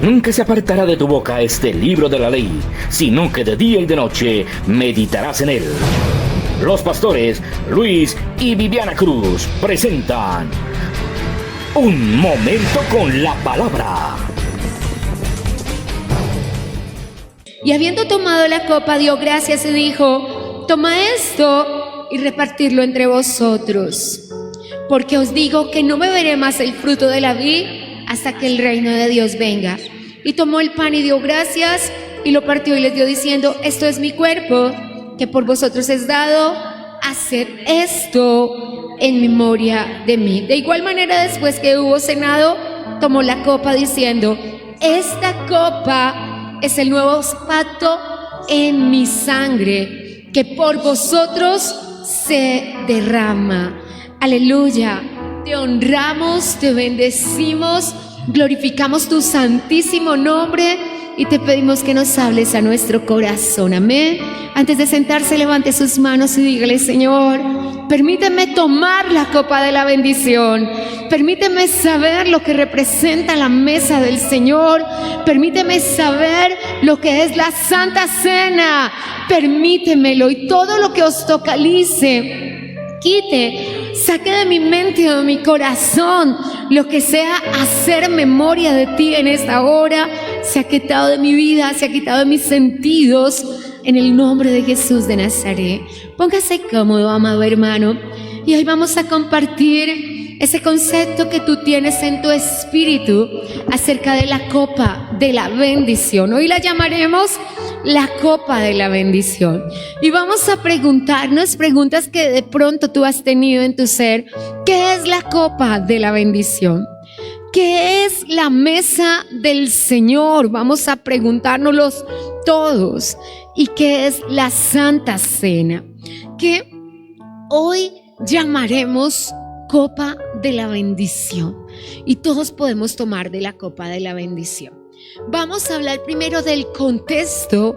Nunca se apartará de tu boca este libro de la ley, sino que de día y de noche meditarás en él. Los pastores Luis y Viviana Cruz presentan Un Momento con la Palabra. Y habiendo tomado la copa, dio gracias y dijo: toma esto y repartirlo entre vosotros, porque os digo que no beberé más el fruto de la vid hasta que el reino de Dios venga. Y tomó el pan y dio gracias y lo partió y les dio diciendo: esto es mi cuerpo, que por vosotros es dado, haced esto en memoria de mí. De igual manera, después que hubo cenado, tomó la copa diciendo: esta copa es el nuevo pacto en mi sangre, que por vosotros se derrama. Aleluya. Te honramos, te bendecimos, glorificamos tu santísimo nombre y te pedimos que nos hables a nuestro corazón. Amén. Antes de sentarse, levante sus manos y dígale: Señor, permíteme tomar la copa de la bendición. Permíteme saber lo que representa la mesa del Señor. Permíteme saber lo que es la Santa Cena. Permítemelo, y todo lo que os totalice, quite, saque de mi mente y de mi corazón lo que sea hacer memoria de ti en esta hora. Se ha quitado de mi vida, se ha quitado de mis sentidos, en el nombre de Jesús de Nazaret. Póngase cómodo, amado hermano, y hoy vamos a compartir ese concepto que tú tienes en tu espíritu acerca de la copa de la bendición. Hoy la llamaremos la copa de la bendición. Y vamos a preguntarnos preguntas que de pronto tú has tenido en tu ser. ¿Qué es la copa de la bendición? ¿Qué es la mesa del Señor? Vamos a preguntárnoslos todos. ¿Y qué es la Santa Cena? Que hoy llamaremos copa de la bendición. Y todos podemos tomar de la copa de la bendición. Vamos a hablar primero del contexto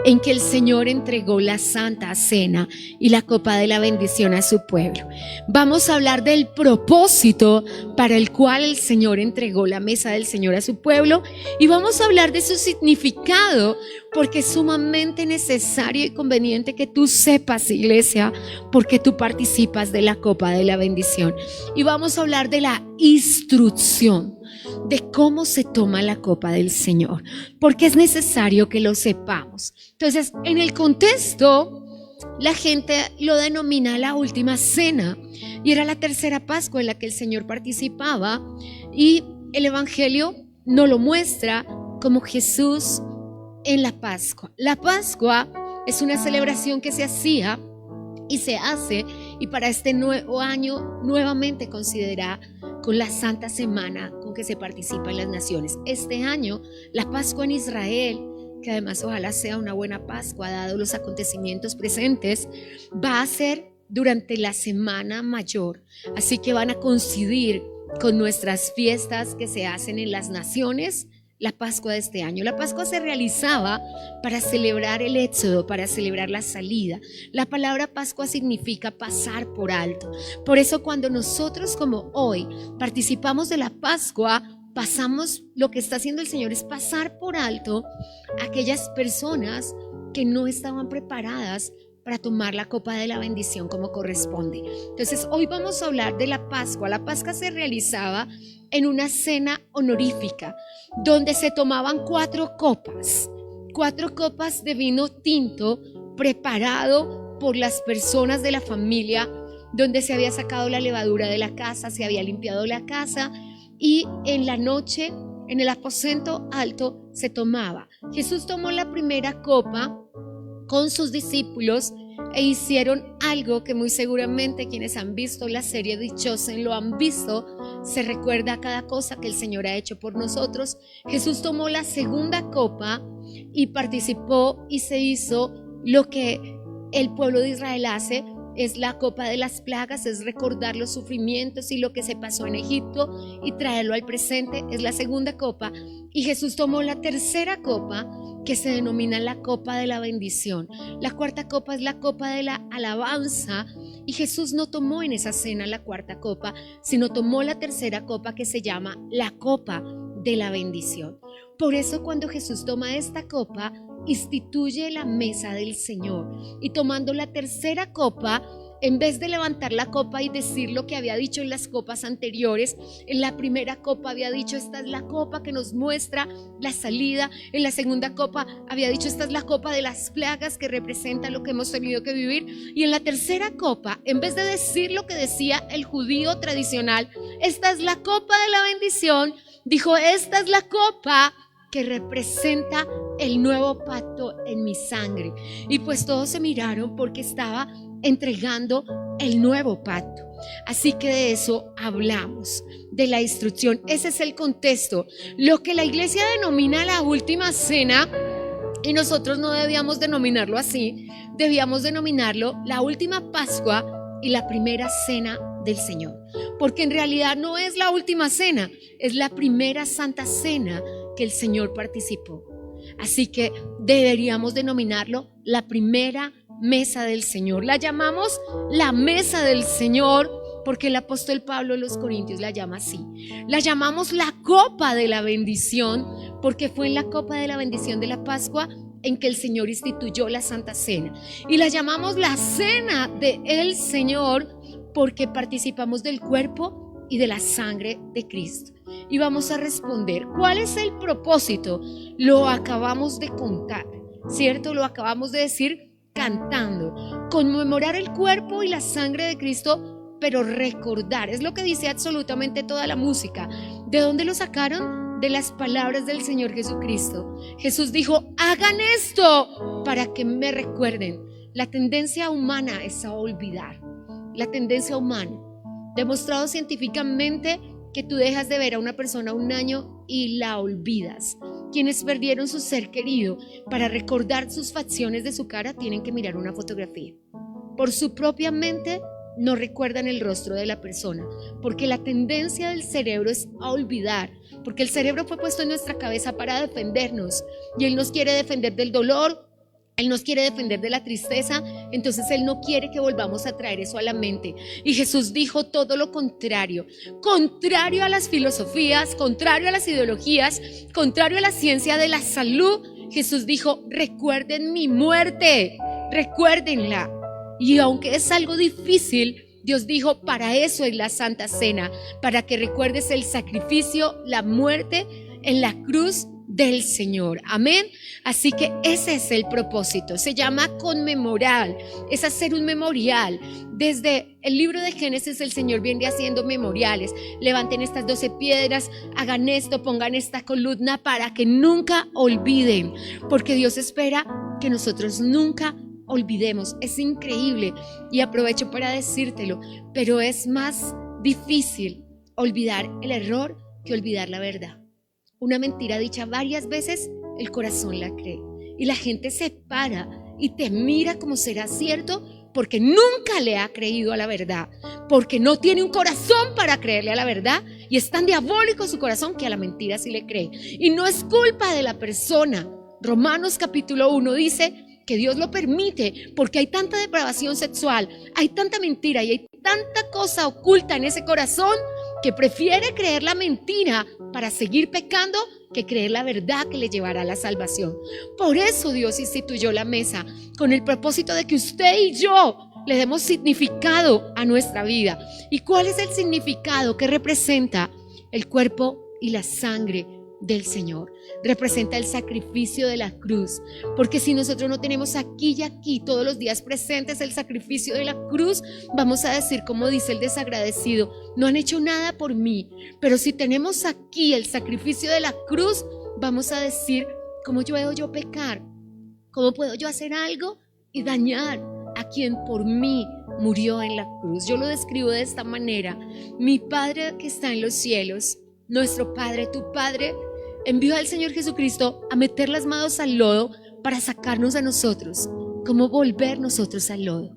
en que el Señor entregó la Santa Cena y la copa de la bendición a su pueblo. Vamos a hablar del propósito para el cual el Señor entregó la mesa del Señor a su pueblo, y vamos a hablar de su significado, porque es sumamente necesario y conveniente que tú sepas, iglesia, porque tú participas de la copa de la bendición. Y vamos a hablar de la instrucción de cómo se toma la copa del Señor, porque es necesario que lo sepamos. Entonces, en el contexto, la gente lo denomina la última cena, y era la tercera Pascua en la que el Señor participaba, y el Evangelio nos lo muestra como Jesús en la Pascua. La Pascua es una celebración que se hacía y se hace, y para este nuevo año nuevamente considera con la Santa Semana con que se participa en las naciones. Este año la Pascua en Israel, que además ojalá sea una buena Pascua dado los acontecimientos presentes, va a ser durante la Semana Mayor, así que van a coincidir con nuestras fiestas que se hacen en las naciones. La Pascua de este año. La Pascua se realizaba para celebrar el éxodo, para celebrar la salida. La palabra Pascua significa pasar por alto. Por eso cuando nosotros como hoy participamos de la Pascua, pasamos, lo que está haciendo el Señor es pasar por alto a aquellas personas que no estaban preparadas para tomar la copa de la bendición como corresponde. Entonces hoy vamos a hablar de la Pascua. La Pascua se realizaba en una cena honorífica donde se tomaban 4 copas de vino tinto preparado por las personas de la familia, donde se había sacado la levadura de la casa, se había limpiado la casa, y en la noche en el aposento alto se tomaba. Jesús tomó la primera copa con sus discípulos e hicieron algo que muy seguramente quienes han visto la serie Dichosen lo han visto. Se recuerda cada cosa que el Señor ha hecho por nosotros. Jesús tomó la segunda copa y participó y se hizo lo que el pueblo de Israel hace. Es la copa de las plagas, es recordar los sufrimientos y lo que se pasó en Egipto y traerlo al presente. Es la segunda copa. Y Jesús tomó la tercera copa, que se denomina la copa de la bendición. La cuarta copa es la copa de la alabanza, y Jesús no tomó en esa cena la cuarta copa, sino tomó la tercera copa, que se llama la copa de la bendición. Por eso cuando Jesús toma esta copa, instituye la mesa del Señor. Y tomando la tercera copa, en vez de levantar la copa y decir lo que había dicho en las copas anteriores, en la primera copa había dicho: esta es la copa que nos muestra la salida. En la segunda copa había dicho: esta es la copa de las plagas que representa lo que hemos tenido que vivir. Y en la tercera copa, en vez de decir lo que decía el judío tradicional: esta es la copa de la bendición, dijo: esta es la copa que representa el nuevo pacto en mi sangre. Y pues todos se miraron porque estaba entregando el nuevo pacto. Así que de eso hablamos, de la instrucción. Ese es el contexto. Lo que la iglesia denomina la última cena, y nosotros no debíamos denominarlo así, debíamos denominarlo la última Pascua y la primera cena del Señor. Porque en realidad no es la última cena, es la primera santa cena que el Señor participó. Así que deberíamos denominarlo la primera mesa del Señor. La llamamos la mesa del Señor porque el apóstol Pablo en los Corintios la llama así. La llamamos la copa de la bendición porque fue en la copa de la bendición de la Pascua en que el Señor instituyó la Santa Cena. Y la llamamos la cena del Señor porque participamos del cuerpo y de la sangre de Cristo. Y vamos a responder, ¿cuál es el propósito? Lo acabamos de contar, ¿cierto? Lo acabamos de decir cantando. Conmemorar el cuerpo y la sangre de Cristo, pero recordar. Es lo que dice absolutamente toda la música. ¿De dónde lo sacaron? De las palabras del Señor Jesucristo. Jesús dijo: hagan esto para que me recuerden. La tendencia humana es a olvidar. La tendencia humana. Demostrado científicamente que tú dejas de ver a una persona un año y la olvidas. Quienes perdieron su ser querido, para recordar sus facciones de su cara, tienen que mirar una fotografía. Por su propia mente no recuerdan el rostro de la persona, porque la tendencia del cerebro es a olvidar, porque el cerebro fue puesto en nuestra cabeza para defendernos, y Él nos quiere defender del dolor, Él nos quiere defender de la tristeza. Entonces Él no quiere que volvamos a traer eso a la mente. Y Jesús dijo todo lo contrario. Contrario a las filosofías, contrario a las ideologías, contrario a la ciencia de la salud, Jesús dijo: recuerden mi muerte, recuérdenla. Y aunque es algo difícil, Dios dijo: para eso es la Santa Cena, para que recuerdes el sacrificio, la muerte en la cruz del Señor. Amén. Así que ese es el propósito. Se llama conmemorar, es hacer un memorial. Desde el libro de Génesis el Señor viene haciendo memoriales. Levanten estas 12 piedras, hagan esto, pongan esta columna para que nunca olviden, porque Dios espera que nosotros nunca olvidemos. Es increíble, y aprovecho para decírtelo, pero es más difícil olvidar el error que olvidar la verdad. Una mentira dicha varias veces, el corazón la cree. Y la gente se para y te mira como será cierto, porque nunca le ha creído a la verdad, porque no tiene un corazón para creerle a la verdad, y es tan diabólico su corazón que a la mentira sí le cree. Y no es culpa de la persona. Romanos capítulo 1 dice que Dios lo permite porque hay tanta depravación sexual, hay tanta mentira y hay tanta cosa oculta en ese corazón, que prefiere creer la mentira para seguir pecando que creer la verdad que le llevará a la salvación. Por eso Dios instituyó la mesa, con el propósito de que usted y yo le demos significado a nuestra vida. ¿Y cuál es el significado que representa? El cuerpo y la sangre del Señor. Representa el sacrificio de la cruz, porque si nosotros no tenemos aquí y aquí todos los días presentes el sacrificio de la cruz, vamos a decir como dice el desagradecido: no han hecho nada por mí. Pero si tenemos aquí el sacrificio de la cruz, vamos a decir: ¿cómo puedo yo pecar? ¿Cómo puedo yo hacer algo y dañar a quien por mí murió en la cruz? Yo lo describo de esta manera: mi Padre que está en los cielos, nuestro Padre, tu Padre, envió al Señor Jesucristo a meter las manos al lodo para sacarnos a nosotros. ¿Cómo volver nosotros al lodo?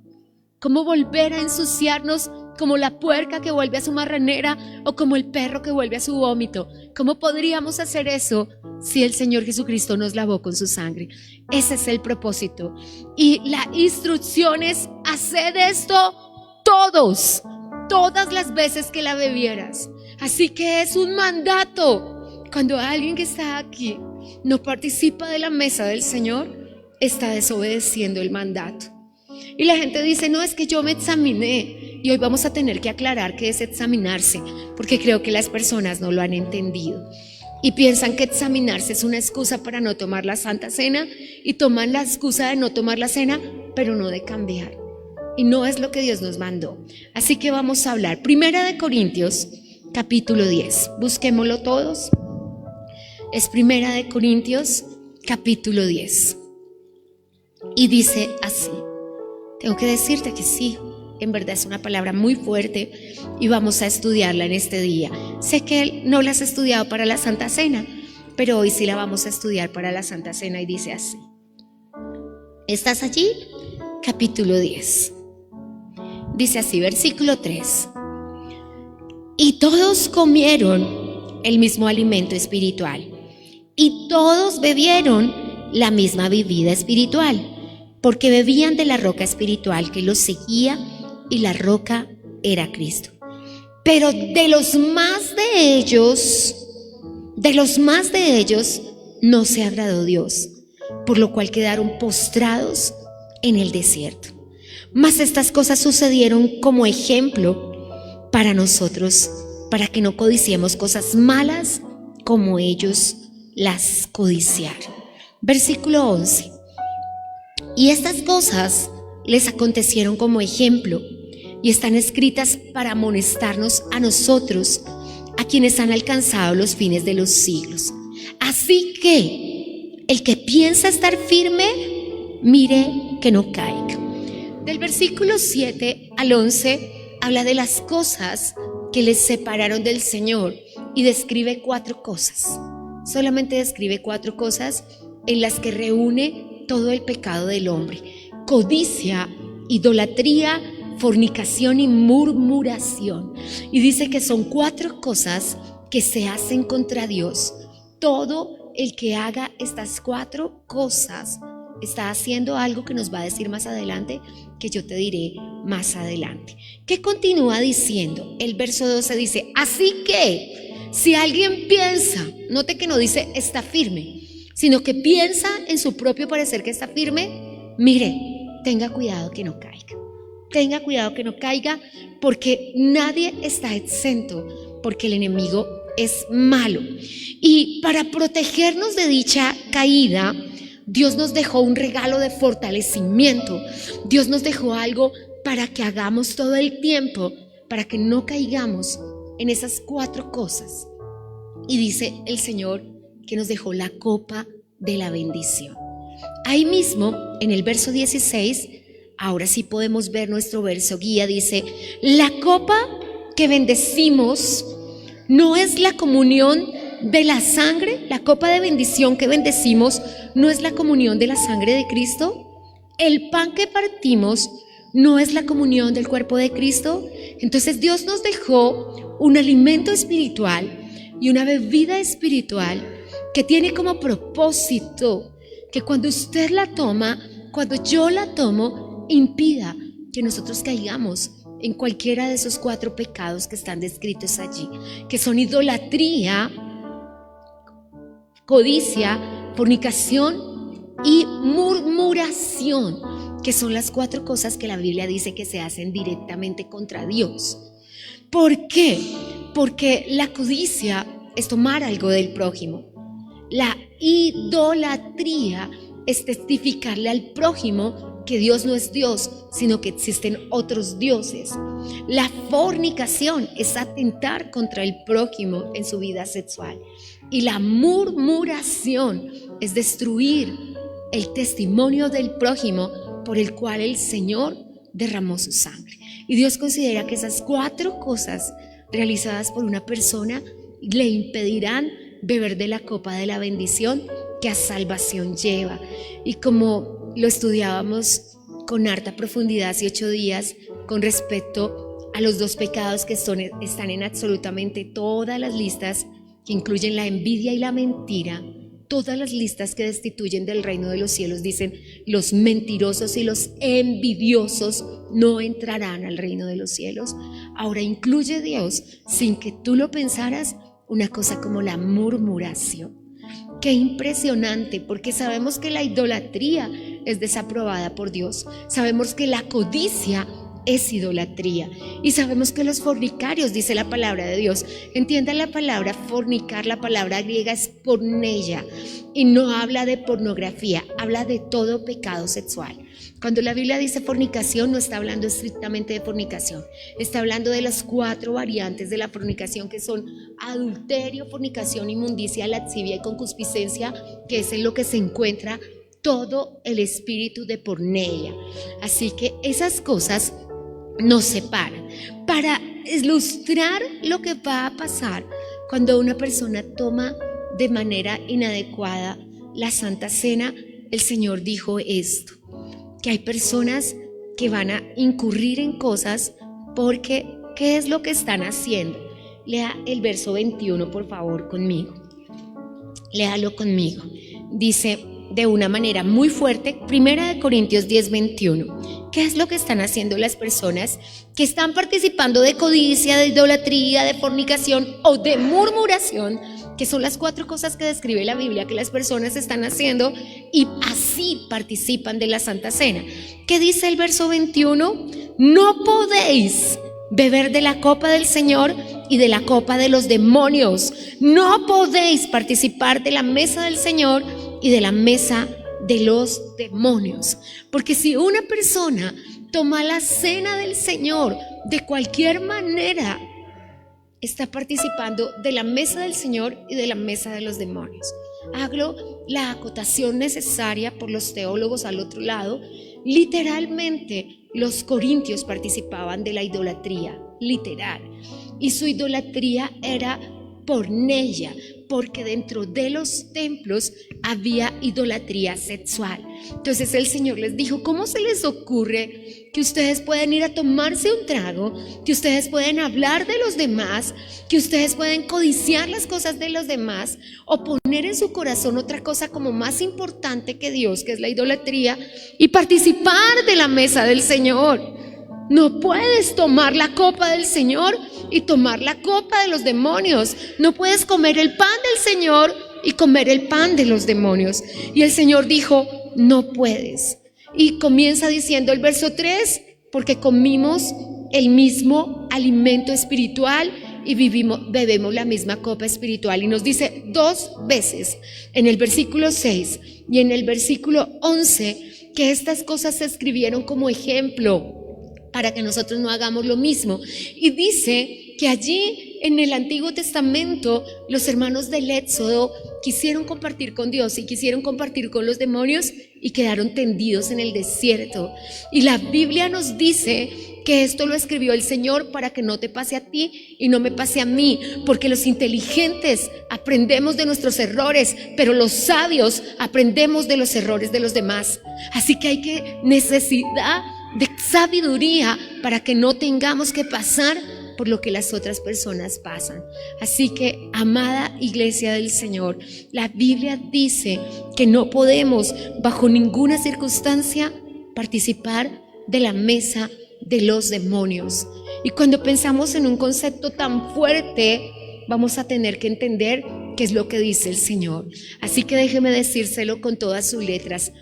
¿Cómo volver a ensuciarnos como la puerca que vuelve a su marranera o como el perro que vuelve a su vómito? ¿Cómo podríamos hacer eso si el Señor Jesucristo nos lavó con su sangre? Ese es el propósito. Y la instrucción es: haced esto todas las veces que la bebieras. Así que es un mandato. Cuando alguien que está aquí no participa de la mesa del Señor, está desobedeciendo el mandato. Y la gente dice, no, es que yo me examiné. Y hoy vamos a tener que aclarar qué es examinarse, porque creo que las personas no lo han entendido. Y piensan que examinarse es una excusa para no tomar la Santa Cena, y toman la excusa de no tomar la cena, pero no de cambiar. Y no es lo que Dios nos mandó. Así que vamos a hablar. Primera de Corintios, capítulo 10. Busquémoslo todos. Es Primera de Corintios, capítulo 10. Y dice así. Tengo que decirte que sí, en verdad es una palabra muy fuerte y vamos a estudiarla en este día. Sé que no la has estudiado para la Santa Cena, pero hoy sí la vamos a estudiar para la Santa Cena y dice así. ¿Estás allí? Capítulo 10. Dice así, versículo 3. Y todos comieron el mismo alimento espiritual y todos bebieron la misma bebida espiritual, porque bebían de la roca espiritual que los seguía, y la roca era Cristo. Pero de los más de ellos no se agradó Dios, por lo cual quedaron postrados en el desierto. Mas estas cosas sucedieron como ejemplo para nosotros, para que no codiciemos cosas malas como ellos las codiciaron. Versículo 11. Y estas cosas les acontecieron como ejemplo y están escritas para amonestarnos a nosotros, a quienes han alcanzado los fines de los siglos. Así que el que piensa estar firme, mire que no caiga. Del versículo 7 al 11 habla de las cosas que les separaron del Señor y describe 4 cosas. Solamente describe 4 cosas en las que reúne todo el pecado del hombre: codicia, idolatría, fornicación y murmuración. Y dice que son 4 cosas que se hacen contra Dios. Todo el que haga estas 4 cosas está haciendo algo que nos va a decir más adelante, que yo te diré más adelante. ¿Qué continúa diciendo? El verso 12 dice, así que si alguien piensa, note que no dice está firme, sino que piensa en su propio parecer que está firme, mire, tenga cuidado que no caiga. Tenga cuidado que no caiga, porque nadie está exento, porque el enemigo es malo. Y para protegernos de dicha caída, Dios nos dejó un regalo de fortalecimiento. Dios nos dejó algo para que hagamos todo el tiempo, para que no caigamos en esas 4 cosas. Y dice el Señor que nos dejó la copa de la bendición. Ahí mismo, en el verso 16, ahora sí podemos ver nuestro verso guía, dice, la copa que bendecimos no es la comunión de la sangre, la copa de bendición que bendecimos no es la comunión de la sangre de Cristo, el pan que partimos no es la comunión del cuerpo de Cristo. Entonces Dios nos dejó un alimento espiritual y una bebida espiritual que tiene como propósito que cuando usted la toma, cuando yo la tomo, impida que nosotros caigamos en cualquiera de esos 4 pecados que están descritos allí, que son idolatría, codicia, fornicación y murmuración, que son las 4 cosas que la Biblia dice que se hacen directamente contra Dios. ¿Por qué? Porque la codicia es tomar algo del prójimo. La idolatría es testificarle al prójimo que Dios no es Dios, sino que existen otros dioses. La fornicación es atentar contra el prójimo en su vida sexual. Y la murmuración es destruir el testimonio del prójimo por el cual el Señor derramó su sangre. Y Dios considera que esas 4 cosas realizadas por una persona le impedirán beber de la copa de la bendición que a salvación lleva. Y como lo estudiábamos con harta profundidad hace 8 días con respecto a los 2 pecados que están en absolutamente todas las listas, que incluyen la envidia y la mentira, todas las listas que destituyen del reino de los cielos dicen: los mentirosos y los envidiosos no entrarán al reino de los cielos. Ahora incluye Dios, sin que tú lo pensaras, una cosa como la murmuración. Qué impresionante, porque sabemos que la idolatría es desaprobada por Dios. Sabemos que la codicia es idolatría. Y sabemos que los fornicarios, dice la palabra de Dios. Entiendan la palabra fornicar, la palabra griega es porneia. Y no habla de pornografía, habla de todo pecado sexual. Cuando la Biblia dice fornicación, no está hablando estrictamente de fornicación. Está hablando de las 4 variantes de la fornicación, que son adulterio, fornicación, inmundicia, lascivia y concupiscencia, que es en lo que se encuentra todo el espíritu de porneia. Así que esas cosas nos separan. Para ilustrar lo que va a pasar cuando una persona toma de manera inadecuada la Santa Cena, el Señor dijo esto: que hay personas que van a incurrir en cosas porque, ¿qué es lo que están haciendo? Lea el verso 21, por favor, conmigo. Léalo conmigo. Dice de una manera muy fuerte, 1 Corintios 10:21. ¿Qué es lo que están haciendo las personas que están participando de codicia, de idolatría, de fornicación o de murmuración? Que son las 4 cosas que describe la Biblia que las personas están haciendo y así participan de la Santa Cena. ¿Qué dice el verso 21? No podéis beber de la copa del Señor y de la copa de los demonios. No podéis participar de la mesa del Señor y de la mesa de los demonios. Porque si una persona toma la cena del Señor de cualquier manera, está participando de la mesa del Señor y de la mesa de los demonios. Hago la acotación necesaria por los teólogos al otro lado. Literalmente, los corintios participaban de la idolatría, literal. Y su idolatría era porneia, porque dentro de los templos había idolatría sexual. Entonces el Señor les dijo: ¿cómo se les ocurre que ustedes pueden ir a tomarse un trago, que ustedes pueden hablar de los demás, que ustedes pueden codiciar las cosas de los demás o poner en su corazón otra cosa como más importante que Dios, que es la idolatría, y participar de la mesa del Señor? No puedes tomar la copa del Señor y tomar la copa de los demonios. No puedes comer el pan del Señor y comer el pan de los demonios. Y el Señor dijo: no puedes. Y comienza diciendo el verso 3: porque comimos el mismo alimento espiritual y bebemos la misma copa espiritual. Y nos dice 2 veces en el versículo 6 y en el versículo 11 que estas cosas se escribieron como ejemplo para que nosotros no hagamos lo mismo. Y dice que allí en el Antiguo Testamento los hermanos del Éxodo quisieron compartir con Dios y quisieron compartir con los demonios y quedaron tendidos en el desierto. Y la Biblia nos dice que esto lo escribió el Señor para que no te pase a ti y no me pase a mí, porque los inteligentes aprendemos de nuestros errores, pero los sabios aprendemos de los errores de los demás. Así que hay necesidad de sabiduría para que no tengamos que pasar por lo que las otras personas pasan. Así que, amada iglesia del Señor, la Biblia dice que no podemos bajo ninguna circunstancia participar de la mesa de los demonios. Y cuando pensamos en un concepto tan fuerte, vamos a tener que entender qué es lo que dice el Señor. Así que déjeme decírselo con todas sus letras: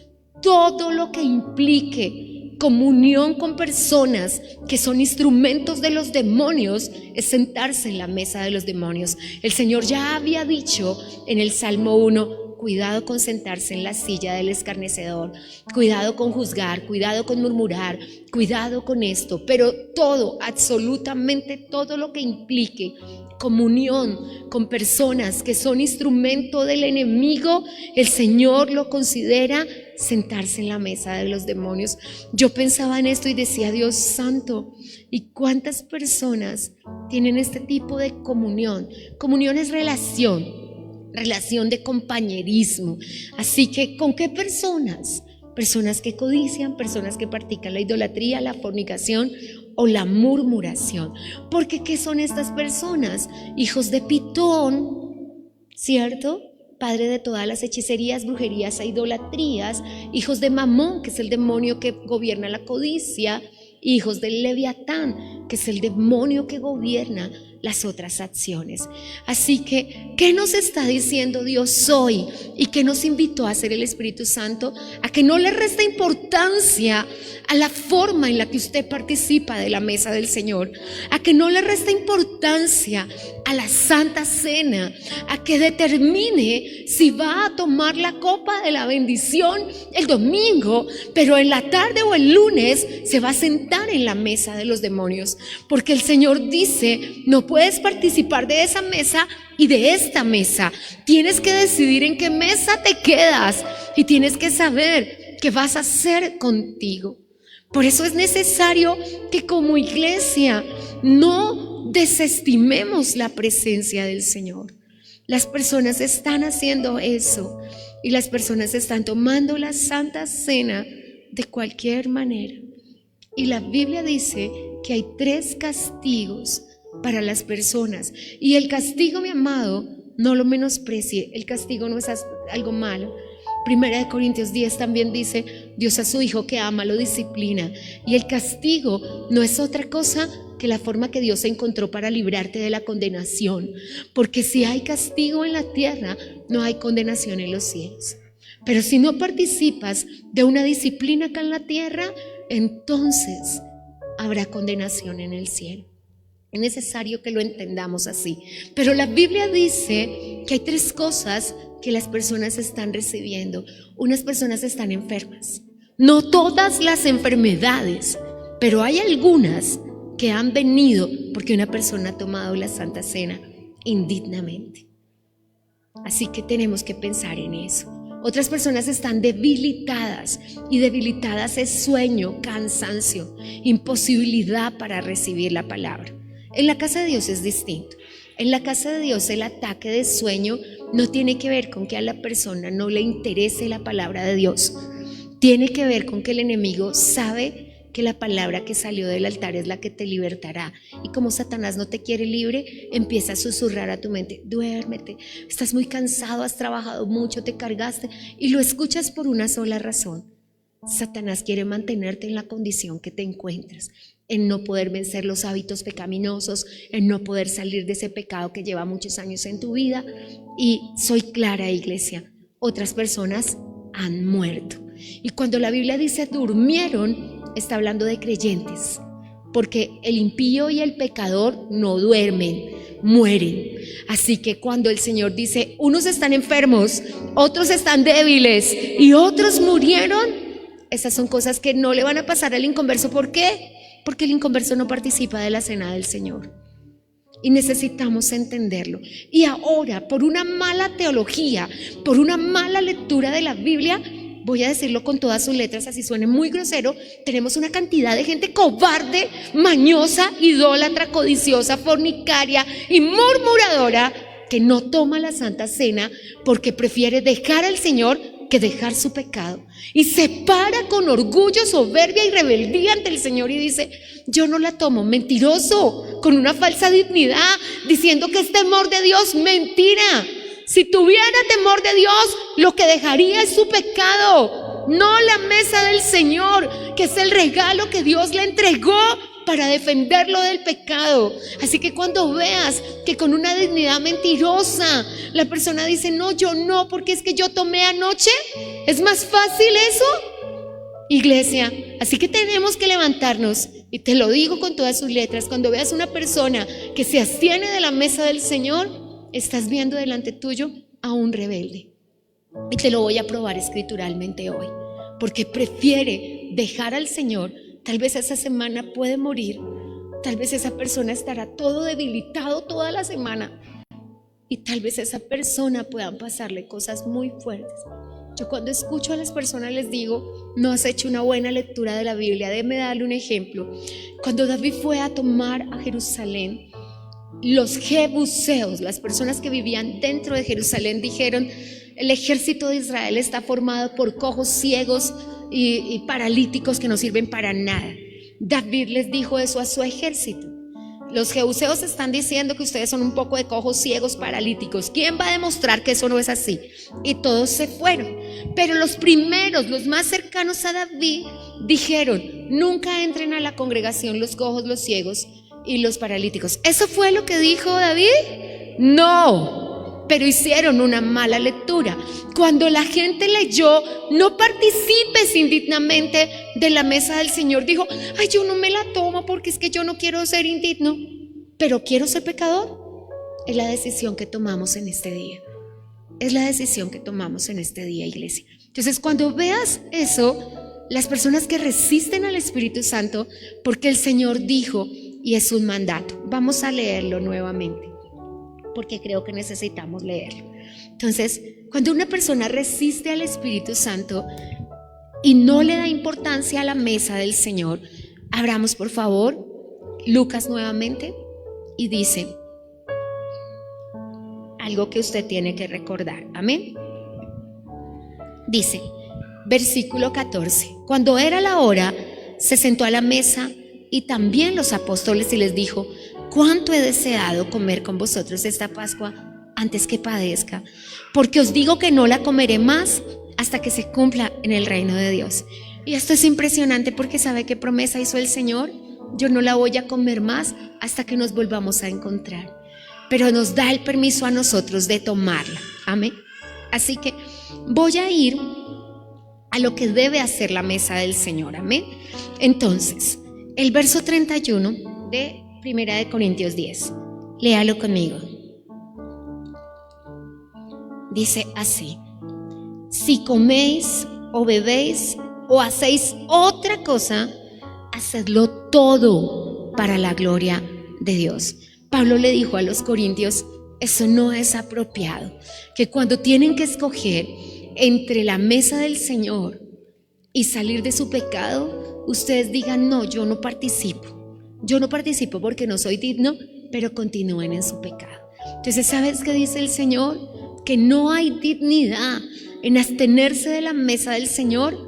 todo lo que implique comunión con personas que son instrumentos de los demonios es sentarse en la mesa de los demonios. El Señor ya había dicho en el Salmo 1: cuidado con sentarse en la silla del escarnecedor, cuidado con juzgar, cuidado con murmurar, cuidado con esto. Pero todo, absolutamente todo lo que implique comunión con personas que son instrumento del enemigo, el Señor lo considera sentarse en la mesa de los demonios. Yo pensaba en esto y decía: Dios santo, ¿y cuántas personas tienen este tipo de comunión? Comunión es relación de compañerismo. Así que, ¿con qué personas? Personas que codician, personas que practican la idolatría, la fornicación o la murmuración. Porque ¿qué son estas personas? Hijos de Pitón, ¿cierto? Padre de todas las hechicerías, brujerías e idolatrías. Hijos de Mamón, que es el demonio que gobierna la codicia. Hijos del Leviatán, que es el demonio que gobierna las otras acciones. Así que, ¿qué nos está diciendo Dios hoy? ¿Y qué nos invitó a hacer el Espíritu Santo? A que no le resta importancia a la forma en la que usted participa de la mesa del Señor, a que no le resta importancia a la Santa Cena, a que determine si va a tomar la copa de la bendición el domingo, pero en la tarde o el lunes se va a sentar en la mesa de los demonios, porque el Señor dice: no puedes participar de esa mesa y de esta mesa. Tienes que decidir en qué mesa te quedas y tienes que saber qué vas a hacer contigo. Por eso es necesario que como iglesia no desestimemos la presencia del Señor. Las personas están haciendo eso y las personas están tomando la Santa Cena de cualquier manera. Y la Biblia dice que hay 3 castigos para las personas. Y el castigo, mi amado, no lo menosprecie. El castigo no es algo malo. Primera de Corintios 10 también dice: Dios a su Hijo que ama lo disciplina. Y el castigo no es otra cosa que la forma que Dios encontró para librarte de la condenación. Porque si hay castigo en la tierra, no hay condenación en los cielos. Pero si no participas de una disciplina acá en la tierra, entonces habrá condenación en el cielo. Es necesario que lo entendamos así. Pero la Biblia dice que hay 3 cosas que las personas están recibiendo. Unas personas están enfermas. No todas las enfermedades, pero hay algunas que han venido porque una persona ha tomado la Santa Cena indignamente. Así que tenemos que pensar en eso. Otras personas están debilitadas, y debilitadas es sueño, cansancio, imposibilidad para recibir la palabra. En la casa de Dios es distinto. En la casa de Dios el ataque de sueño no tiene que ver con que a la persona no le interese la palabra de Dios. Tiene que ver con que el enemigo sabe que la palabra que salió del altar es la que te libertará. Y como Satanás no te quiere libre, empieza a susurrar a tu mente: duérmete, estás muy cansado, has trabajado mucho, te cargaste. Y lo escuchas por una sola razón: Satanás quiere mantenerte en la condición que te encuentras, en no poder vencer los hábitos pecaminosos, en no poder salir de ese pecado que lleva muchos años en tu vida. Y soy clara, iglesia, otras personas han muerto. Y cuando la Biblia dice durmieron, está hablando de creyentes, porque el impío y el pecador no duermen, mueren. Así que cuando el Señor dice unos están enfermos, otros están débiles y otros murieron, esas son cosas que no le van a pasar al inconverso. ¿Por qué? Porque el inconverso no participa de la cena del Señor. Y necesitamos entenderlo. Y ahora, por una mala teología, por una mala lectura de la Biblia, voy a decirlo con todas sus letras, así suene muy grosero, tenemos una cantidad de gente cobarde, mañosa, idólatra, codiciosa, fornicaria y murmuradora que no toma la Santa Cena porque prefiere dejar al Señor que dejar su pecado, y se para con orgullo, soberbia y rebeldía ante el Señor y dice: yo no la tomo. Mentiroso, con una falsa dignidad, diciendo que es temor de Dios. Mentira. Si tuviera temor de Dios, lo que dejaría es su pecado, no la mesa del Señor, que es el regalo que Dios le entregó para defenderlo del pecado. Así que cuando veas que con una dignidad mentirosa la persona dice: no, yo no, porque es que yo tomé anoche, ¿es más fácil eso? Iglesia, así que tenemos que levantarnos, y te lo digo con todas sus letras: cuando veas una persona que se abstiene de la mesa del Señor, estás viendo delante tuyo a un rebelde. Y te lo voy a probar escrituralmente hoy, porque prefiere dejar al Señor. Tal vez esa semana puede morir, tal vez esa persona estará todo debilitado toda la semana, y tal vez a esa persona puedan pasarle cosas muy fuertes. Yo cuando escucho a las personas les digo: no has hecho una buena lectura de la Biblia. Déjeme darle un ejemplo. Cuando David fue a tomar a Jerusalén, los jebuseos, las personas que vivían dentro de Jerusalén, dijeron: el ejército de Israel está formado por cojos, ciegos y paralíticos que no sirven para nada. David les dijo eso a su ejército: los jebuseos están diciendo que ustedes son un poco de cojos, ciegos, paralíticos. ¿Quién va a demostrar que eso no es así? Y todos se fueron. Pero los primeros, los más cercanos a David, dijeron: nunca entren a la congregación los cojos, los ciegos y los paralíticos. ¿Eso fue lo que dijo David? No, pero hicieron una mala lectura. Cuando la gente leyó, no participes indignamente de la mesa del Señor, dijo, ay, yo no me la tomo porque es que yo no quiero ser indigno, pero quiero ser pecador. Es la decisión que tomamos en este día. Es la decisión que tomamos en este día, iglesia. Entonces, cuando veas eso, las personas que resisten al Espíritu Santo, porque el Señor dijo, y es un mandato. Vamos a leerlo nuevamente, porque creo que necesitamos leerlo. Entonces, cuando una persona resiste al Espíritu Santo y no le da importancia a la mesa del Señor, abramos por favor Lucas nuevamente y dice algo que usted tiene que recordar. Amén. Dice, versículo 14, cuando era la hora, se sentó a la mesa y también los apóstoles y les dijo, cuánto he deseado comer con vosotros esta Pascua antes que padezca, porque os digo que no la comeré más hasta que se cumpla en el reino de Dios. Y esto es impresionante porque ¿sabe qué promesa hizo el Señor? Yo no la voy a comer más hasta que nos volvamos a encontrar, pero nos da el permiso a nosotros de tomarla. Amén. Así que voy a ir a lo que debe hacer la mesa del Señor. Amén. Entonces, el verso 31 de 1 de Corintios 10. Léalo conmigo. Dice así: si coméis o bebéis o hacéis otra cosa, hacedlo todo para la gloria de Dios. Pablo le dijo a los corintios, eso no es apropiado, que cuando tienen que escoger entre la mesa del Señor y salir de su pecado, ustedes digan, no, yo no participo porque no soy digno, pero continúen en su pecado. Entonces, ¿sabes qué dice el Señor? Que no hay dignidad en abstenerse de la mesa del Señor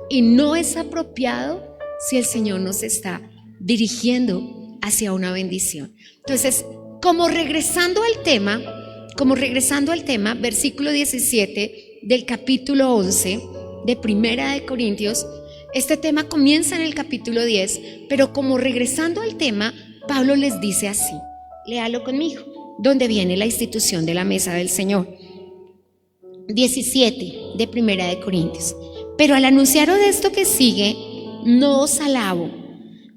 y no es apropiado si el Señor nos está dirigiendo hacia una bendición. Entonces, como regresando al tema, versículo 17 del capítulo 11 de 1 de Corintios, este tema comienza en el capítulo 10, pero como regresando al tema, Pablo les dice así, léalo conmigo, donde viene la institución de la mesa del Señor. 17 de 1 de Corintios. Pero al anunciaros esto que sigue, no os alabo,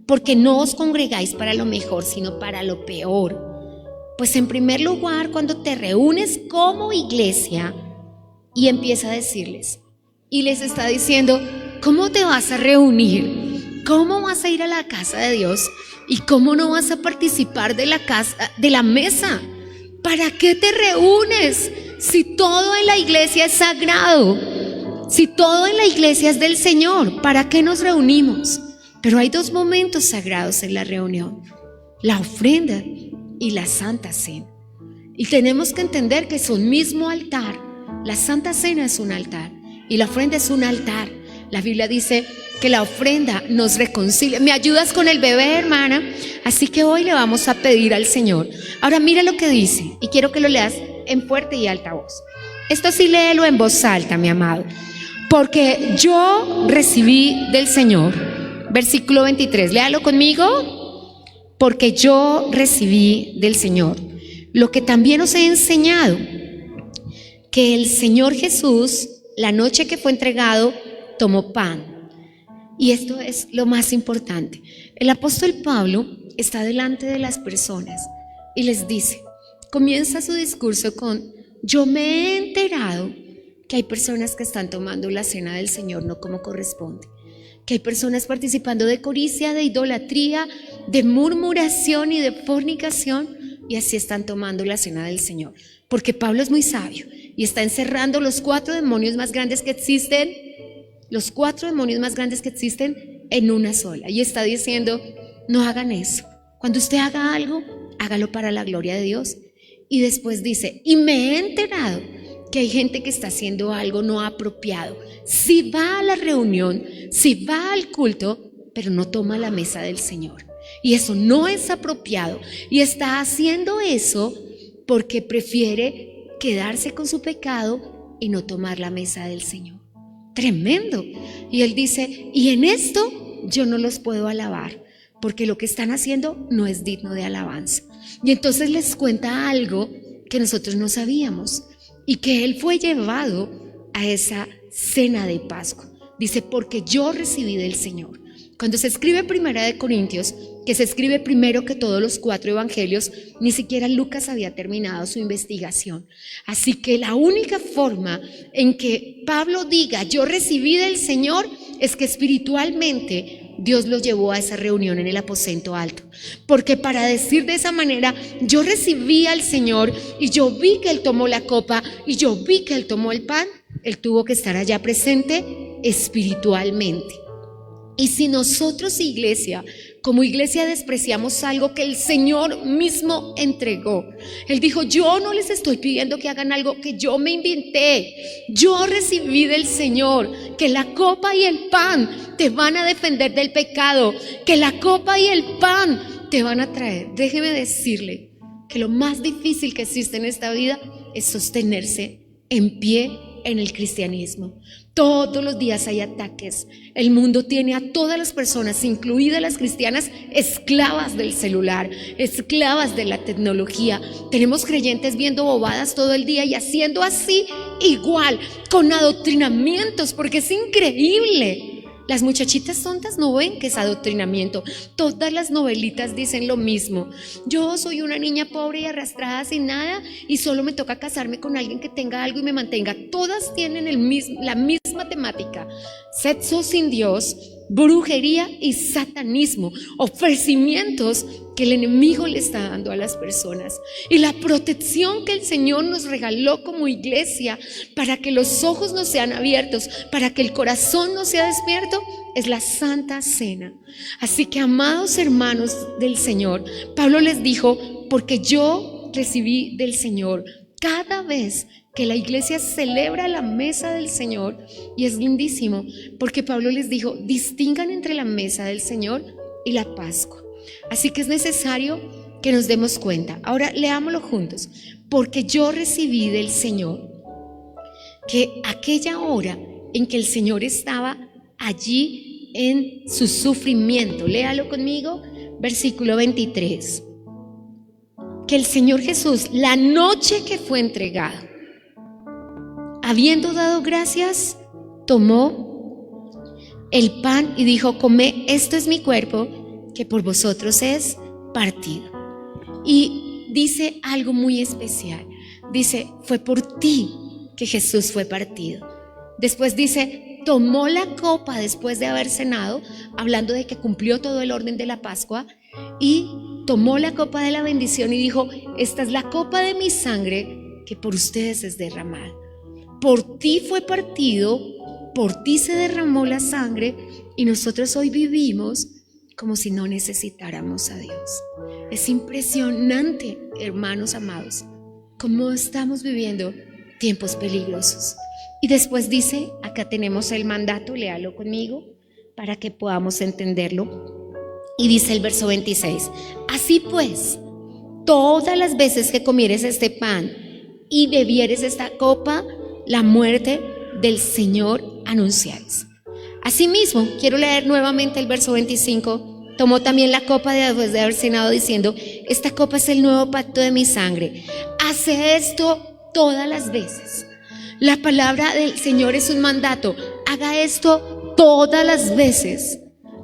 porque no os congregáis para lo mejor, sino para lo peor. Pues en primer lugar, cuando te reúnes como iglesia, y empieza a decirles, y les está diciendo, ¿cómo te vas a reunir? ¿Cómo vas a ir a la casa de Dios? ¿Y cómo no vas a participar de la mesa? ¿Para qué te reúnes? Si todo en la iglesia es sagrado, si todo en la iglesia es del Señor, ¿para qué nos reunimos? Pero hay dos momentos sagrados en la reunión, la ofrenda y la Santa Cena. Y tenemos que entender que es un mismo altar. La Santa Cena es un altar y la ofrenda es un altar. La Biblia dice que la ofrenda nos reconcilia. ¿Me ayudas con el bebé, hermana? Así que hoy le vamos a pedir al Señor. Ahora mira lo que dice y quiero que lo leas en fuerte y alta voz. Esto sí léelo en voz alta, mi amado. Porque yo recibí del Señor, versículo 23, léalo conmigo. Porque yo recibí del Señor lo que también os he enseñado, que el Señor Jesús, la noche que fue entregado, tomó pan. Y esto es lo más importante. El apóstol Pablo está delante de las personas y les dice, comienza su discurso con, yo me he enterado que hay personas que están tomando la cena del Señor no como corresponde, que hay personas participando de codicia, de idolatría, de murmuración y de fornicación, y así están tomando la cena del Señor. Porque Pablo es muy sabio y está encerrando los 4 demonios más grandes que existen, en una sola. Y está diciendo, no hagan eso. Cuando usted haga algo, hágalo para la gloria de Dios. Y después dice, y me he enterado que hay gente que está haciendo algo no apropiado. Si va a la reunión, si va al culto, pero no toma la mesa del Señor. Y eso no es apropiado. Y está haciendo eso porque prefiere quedarse con su pecado y no tomar la mesa del Señor. Tremendo. Y él dice, y en esto yo no los puedo alabar, porque lo que están haciendo no es digno de alabanza. Y entonces les cuenta algo que nosotros no sabíamos, y que él fue llevado a esa cena de Pascua. Dice, porque yo recibí del Señor. Cuando se escribe Primera de Corintios, que se escribe primero que todos los 4 evangelios, ni siquiera Lucas había terminado su investigación. Así que la única forma en que Pablo diga, yo recibí del Señor, es que espiritualmente Dios lo llevó a esa reunión en el aposento alto. Porque para decir de esa manera, yo recibí al Señor y yo vi que Él tomó la copa y yo vi que Él tomó el pan, Él tuvo que estar allá presente espiritualmente. Y si nosotros, iglesia, como iglesia despreciamos algo que el Señor mismo entregó, Él dijo, yo no les estoy pidiendo que hagan algo que yo me inventé, yo recibí del Señor que la copa y el pan te van a defender del pecado, que la copa y el pan te van a traer. Déjeme decirle que lo más difícil que existe en esta vida es sostenerse en pie en el cristianismo. Todos los días hay ataques. El mundo tiene a todas las personas, incluidas las cristianas, esclavas del celular, esclavas de la tecnología. Tenemos creyentes viendo bobadas todo el día y haciendo así igual, con adoctrinamientos, porque es increíble. Las muchachitas tontas no ven que es adoctrinamiento. Todas las novelitas dicen lo mismo. Yo soy una niña pobre y arrastrada sin nada y solo me toca casarme con alguien que tenga algo y me mantenga. Todas tienen la misma temática: sexo sin Dios, brujería y satanismo, ofrecimientos que el enemigo le está dando a las personas. Y la protección que el Señor nos regaló como iglesia para que los ojos no sean abiertos, para que el corazón no sea despierto, es la Santa Cena. Así que, amados hermanos del Señor, Pablo les dijo, porque yo recibí del Señor. Cada vez que la iglesia celebra la mesa del Señor, y es lindísimo, porque Pablo les dijo, distingan entre la mesa del Señor y la Pascua. Así que es necesario que nos demos cuenta. Ahora leámoslo juntos. Porque yo recibí del Señor que aquella hora en que el Señor estaba allí en su sufrimiento, léalo conmigo, versículo 23, que el Señor Jesús, la noche que fue entregado, habiendo dado gracias, tomó el pan y dijo, comed, esto es mi cuerpo, que por vosotros es partido. Y dice algo muy especial. Dice, fue por ti que Jesús fue partido. Después dice, tomó la copa después de haber cenado, hablando de que cumplió todo el orden de la Pascua, y tomó la copa de la bendición y dijo, esta es la copa de mi sangre que por ustedes es derramada. Por ti fue partido, por ti se derramó la sangre, y nosotros hoy vivimos como si no necesitáramos a Dios. Es impresionante, hermanos amados, cómo estamos viviendo tiempos peligrosos. Y después dice, acá tenemos el mandato, léalo conmigo para que podamos entenderlo. Y dice el verso 26, así pues, todas las veces que comieres este pan y bebieres esta copa, la muerte del Señor anunciáis. Asimismo, quiero leer nuevamente el verso 25. Tomó también la copa después de haber cenado diciendo, esta copa es el nuevo pacto de mi sangre. Hace esto todas las veces. La palabra del Señor es un mandato. Haga esto todas las veces.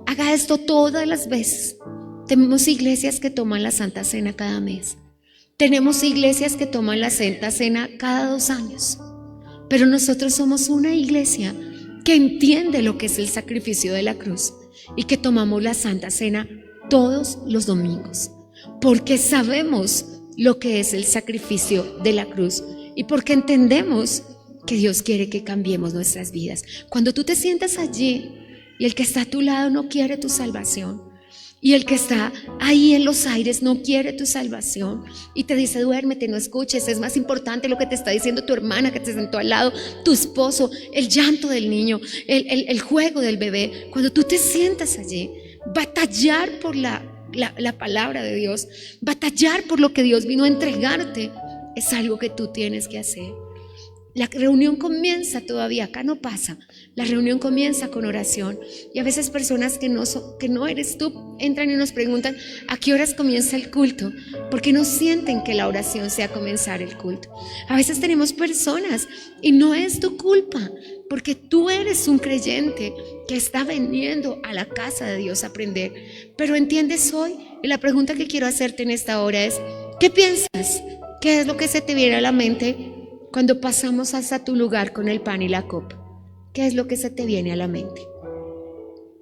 Haga esto todas las veces. Tenemos iglesias que toman la Santa Cena cada mes. Tenemos iglesias que toman la Santa Cena cada 2 años. Pero nosotros somos una iglesia que entiende lo que es el sacrificio de la cruz y que tomamos la Santa Cena todos los domingos, porque sabemos lo que es el sacrificio de la cruz y porque entendemos que Dios quiere que cambiemos nuestras vidas. Cuando tú te sientas allí y el que está a tu lado no quiere tu salvación, y el que está ahí en los aires no quiere tu salvación y te dice duérmete, no escuches, es más importante lo que te está diciendo tu hermana que te sentó al lado, tu esposo, el llanto del niño, el juego del bebé. Cuando tú te sientas allí, batallar por la palabra de Dios, batallar por lo que Dios vino a entregarte, es algo que tú tienes que hacer. La reunión comienza todavía, acá no pasa. La reunión comienza con oración. Y a veces personas que no eres tú entran y nos preguntan ¿a qué horas comienza el culto? Porque no sienten que la oración sea comenzar el culto. A veces tenemos personas y no es tu culpa, porque tú eres un creyente que está viniendo a la casa de Dios a aprender. Pero entiendes hoy, y la pregunta que quiero hacerte en esta hora es, ¿qué piensas? ¿Qué es lo que se te viene a la mente cuando pasamos hasta tu lugar con el pan y la copa? ¿Qué es lo que se te viene a la mente?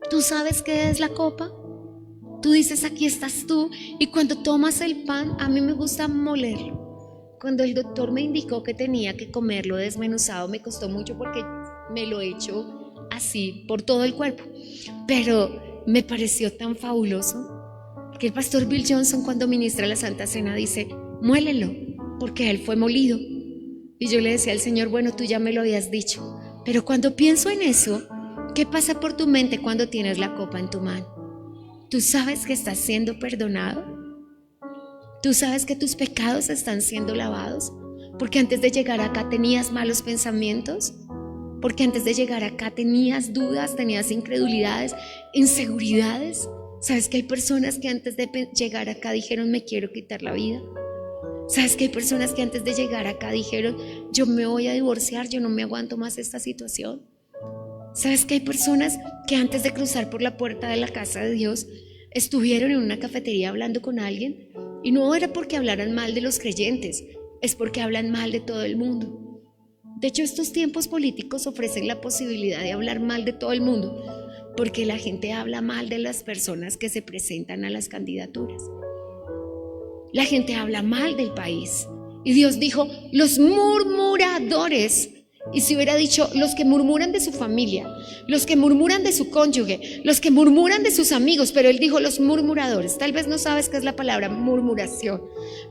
¿Tú sabes qué es la copa? Tú dices, aquí estás tú, y cuando tomas el pan, a mí me gusta molerlo. Cuando el doctor me indicó que tenía que comerlo desmenuzado, me costó mucho porque me lo he hecho así por todo el cuerpo, pero me pareció tan fabuloso que el pastor Bill Johnson, cuando ministra la Santa Cena, dice, muélelo, porque él fue molido. Y yo le decía al Señor, bueno, tú ya me lo habías dicho, pero cuando pienso en eso, ¿qué pasa por tu mente cuando tienes la copa en tu mano? ¿Tú sabes que estás siendo perdonado? ¿Tú sabes que tus pecados están siendo lavados? Porque antes de llegar acá tenías malos pensamientos, porque antes de llegar acá tenías dudas, tenías incredulidades, inseguridades. ¿Sabes que hay personas que antes de llegar acá dijeron, me quiero quitar la vida? ¿Sabes que hay personas que antes de llegar acá dijeron, yo me voy a divorciar, yo no me aguanto más esta situación? ¿Sabes que hay personas que antes de cruzar por la puerta de la casa de Dios estuvieron en una cafetería hablando con alguien? Y no era porque hablaran mal de los creyentes, es porque hablan mal de todo el mundo. De hecho, estos tiempos políticos ofrecen la posibilidad de hablar mal de todo el mundo, porque la gente habla mal de las personas que se presentan a las candidaturas. La gente habla mal del país. Y Dios dijo, los murmuradores. Y si hubiera dicho, los que murmuran de su familia, los que murmuran de su cónyuge, los que murmuran de sus amigos, pero Él dijo los murmuradores. Tal vez no sabes qué es la palabra murmuración.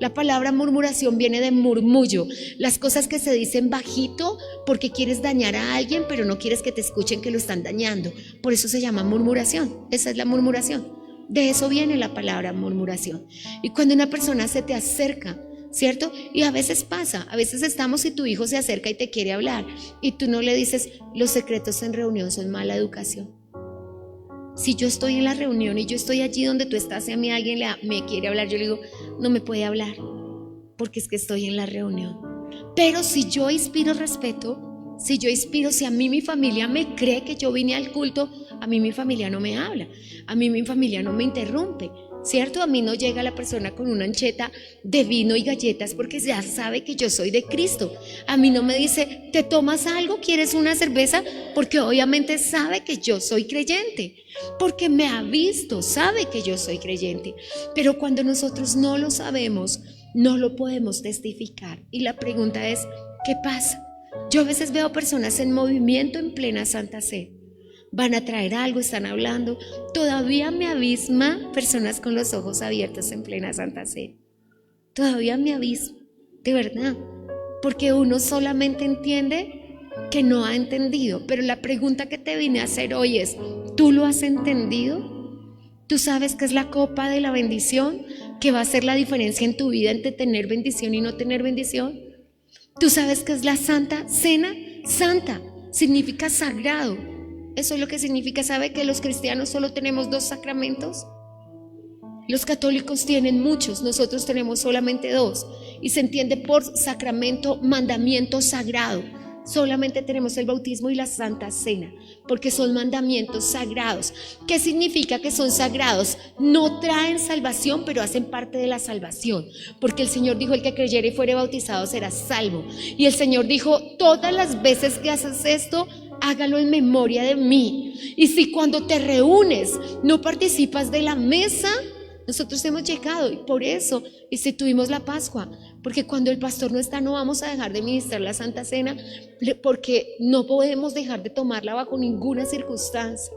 La palabra murmuración viene de murmullo. Las cosas que se dicen bajito porque quieres dañar a alguien, pero no quieres que te escuchen que lo están dañando. Por eso se llama murmuración. Esa es la murmuración. De eso viene la palabra murmuración. Y cuando una persona se te acerca, ¿cierto? Y a veces pasa, a veces estamos y tu hijo se acerca y te quiere hablar y tú no le dices, los secretos en reunión son mala educación. Si yo estoy en la reunión y yo estoy allí donde tú estás y a mí alguien me quiere hablar, yo le digo, no me puede hablar porque es que estoy en la reunión. Pero si yo inspiro respeto, si a mí mi familia me cree que yo vine al culto, a mí mi familia no me habla, a mí mi familia no me interrumpe, ¿cierto? A mí no llega la persona con una ancheta de vino y galletas porque ya sabe que yo soy de Cristo. A mí no me dice, ¿te tomas algo? ¿Quieres una cerveza? Porque obviamente sabe que yo soy creyente, porque me ha visto, sabe que yo soy creyente. Pero cuando nosotros no lo sabemos, no lo podemos testificar. Y la pregunta es, ¿qué pasa? Yo a veces veo personas en movimiento en plena Santa Cena. Van a traer algo, están hablando. Todavía me abisma personas con los ojos abiertos en plena Santa Cena. Todavía me abisma, de verdad. Porque uno solamente entiende que no ha entendido. Pero la pregunta que te vine a hacer hoy es, ¿tú lo has entendido? ¿Tú sabes qué es la copa de la bendición? ¿Qué va a hacer la diferencia en tu vida entre tener bendición y no tener bendición? ¿Tú sabes qué es la Santa Cena? Santa significa sagrado. Eso es lo que significa. ¿Sabe que los cristianos solo tenemos 2 sacramentos? Los católicos tienen muchos, nosotros tenemos solamente 2. Y se entiende por sacramento, mandamiento sagrado. Solamente tenemos el bautismo y la Santa Cena, porque son mandamientos sagrados. ¿Qué significa que son sagrados? No traen salvación, pero hacen parte de la salvación. Porque el Señor dijo, el que creyere y fuere bautizado será salvo. Y el Señor dijo, todas las veces que haces esto, hágalo en memoria de mí. Y si cuando te reúnes no participas de la mesa, nosotros hemos llegado y por eso instituimos la Pascua, porque cuando el pastor no está no vamos a dejar de ministrar la Santa Cena, porque no podemos dejar de tomarla bajo ninguna circunstancia.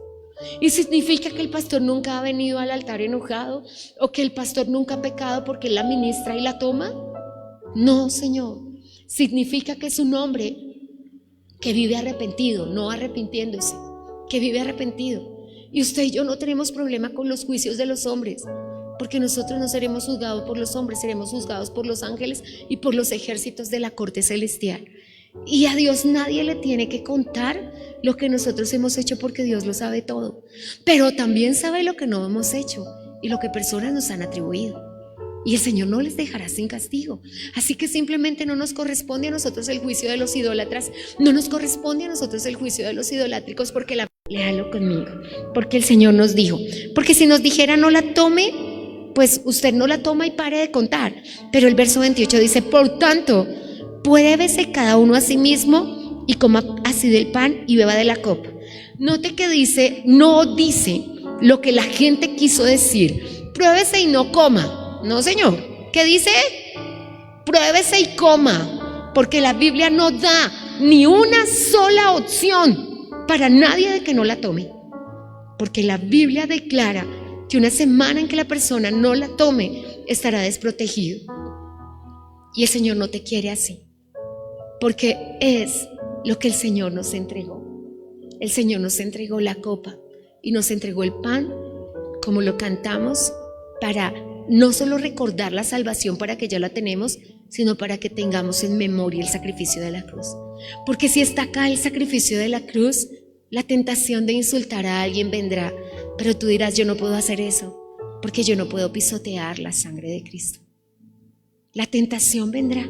Y significa que el pastor nunca ha venido al altar enojado o que el pastor nunca ha pecado porque él la ministra y la toma. No, Señor, significa que es un hombre que vive arrepentido, no arrepintiéndose, que vive arrepentido. Y usted y yo no tenemos problema con los juicios de los hombres, porque nosotros no seremos juzgados por los hombres, seremos juzgados por los ángeles y por los ejércitos de la corte celestial. Y a Dios nadie le tiene que contar lo que nosotros hemos hecho, porque Dios lo sabe todo. Pero también sabe lo que no hemos hecho y lo que personas nos han atribuido. Y el Señor no les dejará sin castigo. Así que simplemente no nos corresponde a nosotros el juicio de los idólatras, no nos corresponde a nosotros el juicio de los idolátricos, porque léalo conmigo, porque el Señor nos dijo, porque si nos dijera no la tome, pues usted no la toma y pare de contar. Pero el verso 28 dice: por tanto, pruébese cada uno a sí mismo y coma así del pan y beba de la copa. Note que dice, no dice lo que la gente quiso decir: pruébese y no coma. No, Señor. ¿Qué dice? Pruébese y coma, porque la Biblia no da ni una sola opción para nadie de que no la tome, porque la Biblia declara que una semana en que la persona no la tome estará desprotegido. Y el Señor no te quiere así, porque es lo que el Señor nos entregó. El Señor nos entregó la copa y nos entregó el pan, como lo cantamos, para no solo recordar la salvación, para que ya la tenemos, sino para que tengamos en memoria el sacrificio de la cruz. Porque si está acá el sacrificio de la cruz, la tentación de insultar a alguien vendrá, pero tú dirás: yo no puedo hacer eso, porque yo no puedo pisotear la sangre de Cristo. La tentación vendrá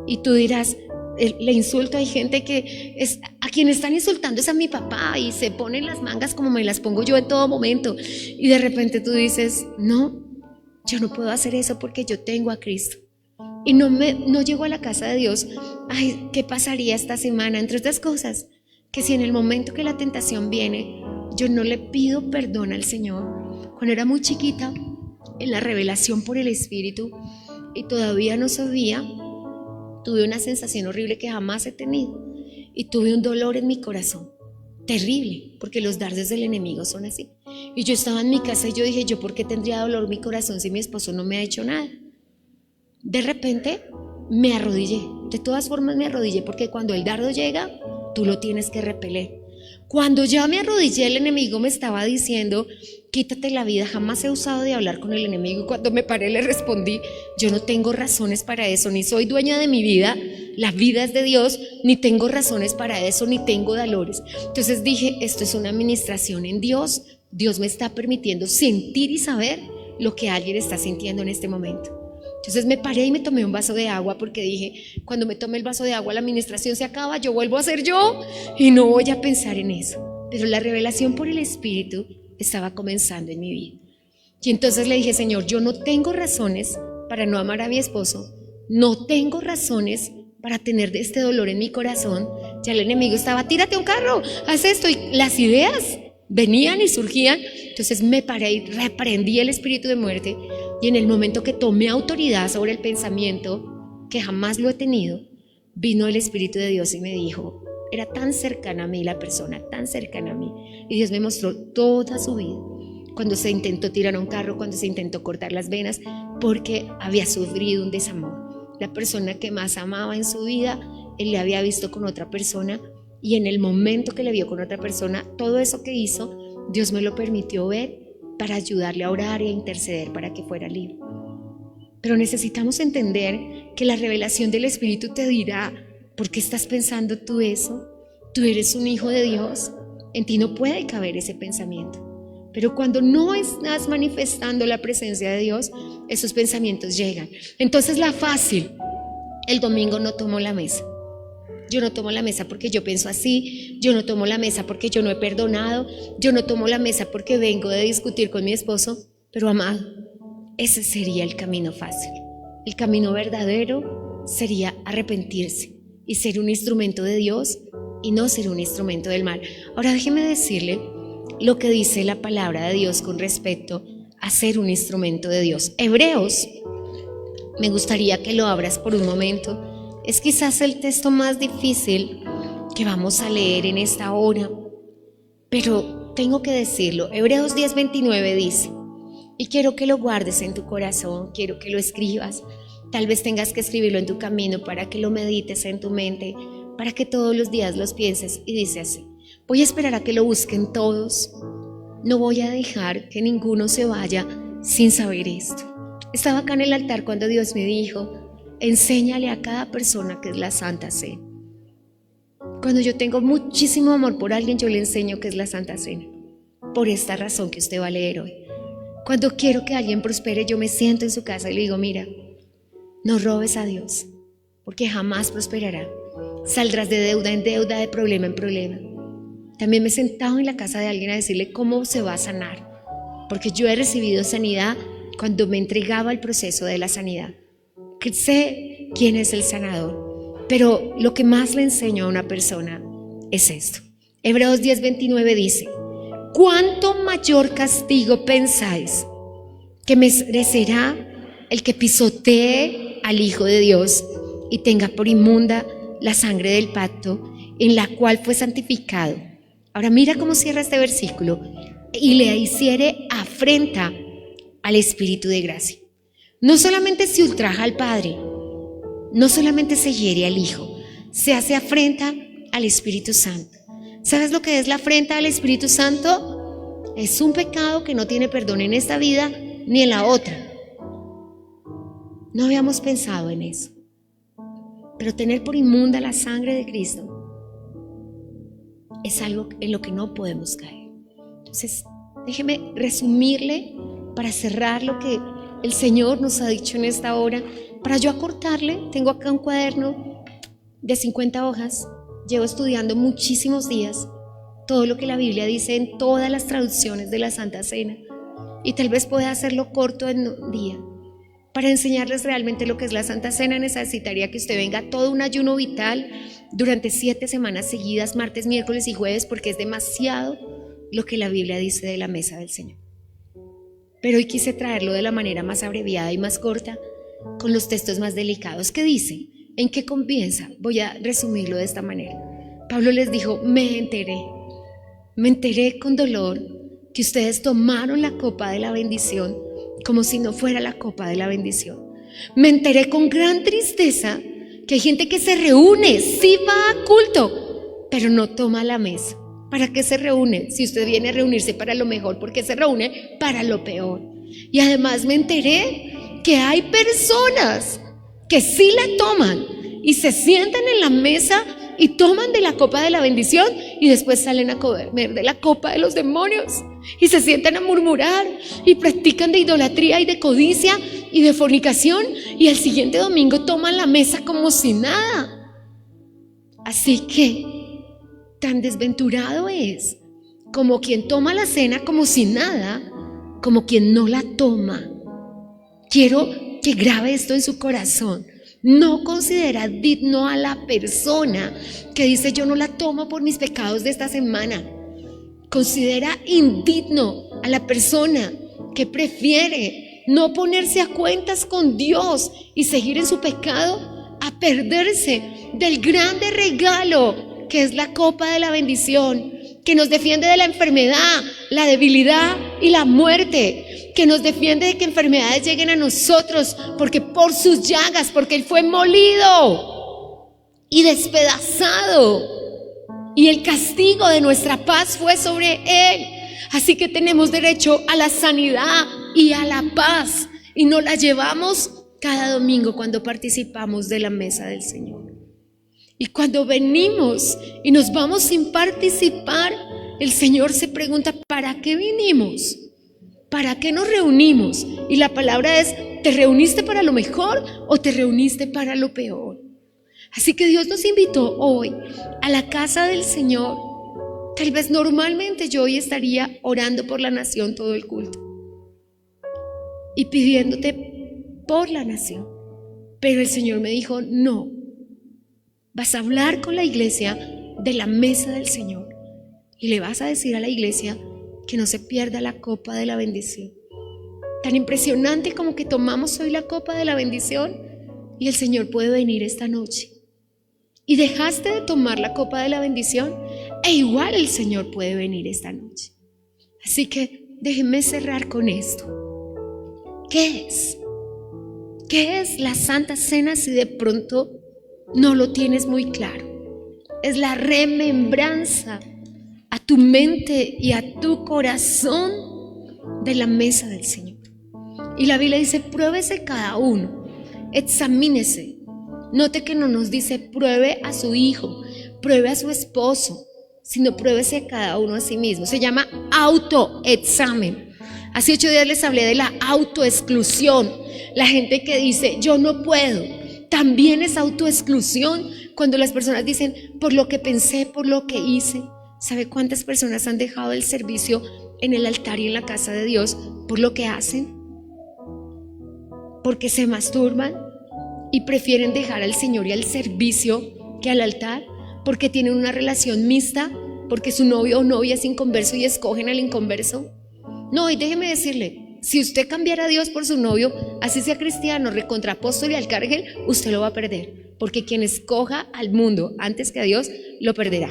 y tú dirás: le insulto. Hay gente que a quien están insultando es a mi papá, y se ponen las mangas como me las pongo yo en todo momento, y de repente tú dices: no, yo no puedo hacer eso porque yo tengo a Cristo. Y no llego a la casa de Dios. Ay, ¿qué pasaría esta semana? Entre otras cosas, que si en el momento que la tentación viene, yo no le pido perdón al Señor. Cuando era muy chiquita, en la revelación por el Espíritu, y todavía no sabía, tuve una sensación horrible que jamás he tenido, y tuve un dolor en mi corazón terrible, porque los dardos del enemigo son así. Y yo estaba en mi casa y yo dije: ¿yo por qué tendría dolor mi corazón si mi esposo no me ha hecho nada? De repente me arrodillé. De todas formas me arrodillé, porque cuando el dardo llega, tú lo tienes que repeler. Cuando ya me arrodillé, el enemigo me estaba diciendo: quítate la vida. Jamás he usado de hablar con el enemigo. Y cuando me paré le respondí: yo no tengo razones para eso, ni soy dueña de mi vida, la vida es de Dios, ni tengo razones para eso, ni tengo dolores. Entonces dije: esto es una administración en Dios. Dios me está permitiendo sentir y saber lo que alguien está sintiendo en este momento. Entonces me paré y me tomé un vaso de agua, porque dije: cuando me tome el vaso de agua la administración se acaba, yo vuelvo a ser yo y no voy a pensar en eso. Pero la revelación por el Espíritu estaba comenzando en mi vida. Y entonces le dije: Señor, yo no tengo razones para no amar a mi esposo, no tengo razones para tener este dolor en mi corazón. Ya el enemigo estaba: tírate a un carro, haz esto, y las ideas venían y surgían. Entonces me paré y reprendí el espíritu de muerte, y en el momento que tomé autoridad sobre el pensamiento, que jamás lo he tenido, vino el Espíritu de Dios y me dijo: era tan cercana a mí la persona, tan cercana a mí, y Dios me mostró toda su vida, cuando se intentó tirar a un carro, cuando se intentó cortar las venas, porque había sufrido un desamor. La persona que más amaba en su vida, él le había visto con otra persona, y en el momento que le vio con otra persona, todo eso que hizo, Dios me lo permitió ver para ayudarle a orar y a interceder para que fuera libre. Pero necesitamos entender que la revelación del Espíritu te dirá: ¿por qué estás pensando tú eso? Tú eres un hijo de Dios, en ti no puede caber ese pensamiento. Pero cuando no estás manifestando la presencia de Dios, esos pensamientos llegan. Entonces la fácil: el domingo no tomo la mesa. Yo no tomo la mesa porque yo pienso así, yo no tomo la mesa porque yo no he perdonado, yo no tomo la mesa porque vengo de discutir con mi esposo. Pero amado, ese sería el camino fácil. El camino verdadero sería arrepentirse y ser un instrumento de Dios y no ser un instrumento del mal. Ahora déjeme decirle lo que dice la palabra de Dios con respecto a ser un instrumento de Dios. Hebreos, me gustaría que lo abras por un momento. Es quizás el texto más difícil que vamos a leer en esta hora, pero tengo que decirlo. Hebreos 10:29 dice, y quiero que lo guardes en tu corazón, quiero que lo escribas. Tal vez tengas que escribirlo en tu camino para que lo medites en tu mente, para que todos los días los pienses. Y dice así: voy a esperar a que lo busquen todos, no voy a dejar que ninguno se vaya sin saber esto. Estaba acá en el altar cuando Dios me dijo: enséñale a cada persona que es la Santa Cena. Cuando yo tengo muchísimo amor por alguien, yo le enseño qué es la Santa Cena. Por esta razón que usted va a leer hoy. Cuando quiero que alguien prospere, yo me siento en su casa y le digo, mira, no robes a Dios, porque jamás prosperará. Saldrás de deuda en deuda, de problema en problema. También me he sentado en la casa de alguien a decirle cómo se va a sanar, porque yo he recibido sanidad cuando me entregaba al proceso de la sanidad. Que sé quién es el sanador, pero lo que más le enseño a una persona es esto. Hebreos 10:29 dice, ¿cuánto mayor castigo pensáis que merecerá el que pisotee al Hijo de Dios y tenga por inmunda la sangre del pacto en la cual fue santificado? Ahora mira cómo cierra este versículo. Y le hiciere afrenta al Espíritu de gracia. No solamente se ultraja al Padre, no solamente se hiere al Hijo, se hace afrenta al Espíritu Santo. ¿Sabes lo que es la afrenta al Espíritu Santo? Es un pecado que no tiene perdón en esta vida ni en la otra. No habíamos pensado en eso. Pero tener por inmunda la sangre de Cristo es algo en lo que no podemos caer. Entonces, déjeme resumirle para cerrar lo que el Señor nos ha dicho en esta hora. Para yo acortarle, tengo acá un cuaderno de 50 hojas. Llevo estudiando muchísimos días todo lo que la Biblia dice en todas las traducciones de la Santa Cena. Y tal vez pueda hacerlo corto en un día. Para enseñarles realmente lo que es la Santa Cena, necesitaría que usted venga a todo un ayuno vital durante 7 semanas seguidas, martes, miércoles y jueves, porque es demasiado lo que la Biblia dice de la mesa del Señor. Pero hoy quise traerlo de la manera más abreviada y más corta, con los textos más delicados. ¿Qué dice? ¿En qué comienza? Voy a resumirlo de esta manera. Pablo les dijo, me enteré con dolor que ustedes tomaron la copa de la bendición como si no fuera la copa de la bendición. Me enteré con gran tristeza que hay gente que se reúne, sí va a culto, pero no toma la mesa. ¿Para qué se reúne? Si usted viene a reunirse para lo mejor, ¿por qué se reúne para lo peor? Y además me enteré que hay personas que sí la toman y se sientan en la mesa y toman de la copa de la bendición y después salen a comer de la copa de los demonios y se sientan a murmurar y practican de idolatría y de codicia y de fornicación, y el siguiente domingo toman la mesa como si nada. Así que tan desventurado es como quien toma la cena como si nada, como quien no la toma. Quiero que grabe esto en su corazón. No considera digno a la persona que dice yo no la tomo por mis pecados de esta semana. Considera indigno a la persona que prefiere no ponerse a cuentas con Dios y seguir en su pecado a perderse del grande regalo que es la copa de la bendición, que nos defiende de la enfermedad, la debilidad y la muerte, que nos defiende de que enfermedades lleguen a nosotros, porque por sus llagas, porque Él fue molido y despedazado, y el castigo de nuestra paz fue sobre Él. Así que tenemos derecho a la sanidad y a la paz, y nos la llevamos cada domingo cuando participamos de la mesa del Señor. Y cuando venimos y nos vamos sin participar, el Señor se pregunta, ¿para qué vinimos? ¿Para qué nos reunimos? Y la palabra es, ¿te reuniste para lo mejor o te reuniste para lo peor? Así que Dios nos invitó hoy a la casa del Señor. Tal vez normalmente yo hoy estaría orando por la nación todo el culto y pidiéndote por la nación. Pero el Señor me dijo, no. Vas a hablar con la iglesia de la mesa del Señor y le vas a decir a la iglesia que no se pierda la copa de la bendición. Tan impresionante como que tomamos hoy la copa de la bendición y el Señor puede venir esta noche. Y dejaste de tomar la copa de la bendición e igual el Señor puede venir esta noche. Así que déjenme cerrar con esto. ¿Qué es? ¿Qué es la Santa Cena si de pronto no lo tienes muy claro? Es la remembranza a tu mente y a tu corazón de la mesa del Señor. Y la Biblia dice, pruébese cada uno, examínese. Note que no nos dice pruebe a su hijo, pruebe a su esposo, sino pruébese a cada uno a sí mismo. Se llama autoexamen. Hace 8 días les hablé de la autoexclusión. La gente que dice, yo no puedo, también es autoexclusión. Cuando las personas dicen, por lo que pensé, por lo que hice. ¿Sabe cuántas personas han dejado el servicio en el altar y en la casa de Dios por lo que hacen? Porque se masturban y prefieren dejar al Señor y al servicio que al altar, porque tienen una relación mixta, porque su novio o novia es inconverso y escogen al inconverso. No, y déjeme decirle, si usted cambiara a Dios por su novio, así sea cristiano, recontra apóstol y arcángel, usted lo va a perder, porque quien escoja al mundo antes que a Dios, lo perderá.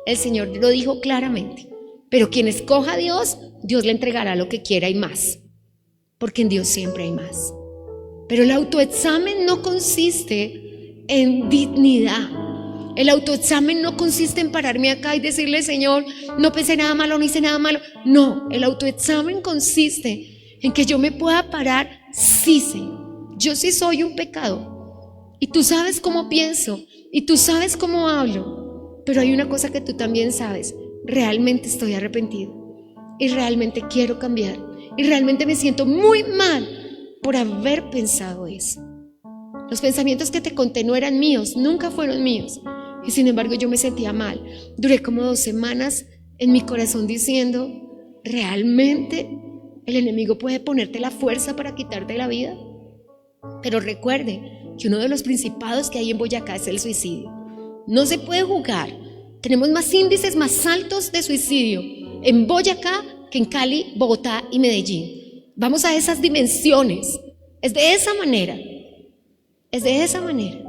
El Señor lo dijo claramente, pero quien escoja a Dios, Dios le entregará lo que quiera y más, porque en Dios siempre hay más. Pero el autoexamen no consiste en dignidad. El autoexamen no consiste en pararme acá y decirle, Señor, no pensé nada malo, no hice nada malo. No, el autoexamen consiste en que yo me pueda parar. Sí, Señor, yo sí soy un pecado. Y tú sabes cómo pienso, y tú sabes cómo hablo. Pero hay una cosa que tú también sabes. Realmente estoy arrepentido. Y realmente quiero cambiar. Y realmente me siento muy mal por haber pensado eso. Los pensamientos que te conté no eran míos, nunca fueron míos. Y sin embargo yo me sentía mal. Duré como 2 semanas en mi corazón diciendo, ¿realmente el enemigo puede ponerte la fuerza para quitarte la vida? Pero recuerde que uno de los principados que hay en Boyacá es el suicidio. No se puede jugar. Tenemos más índices más altos de suicidio en Boyacá que en Cali, Bogotá y Medellín. Vamos a esas dimensiones. Es de esa manera. Es de esa manera.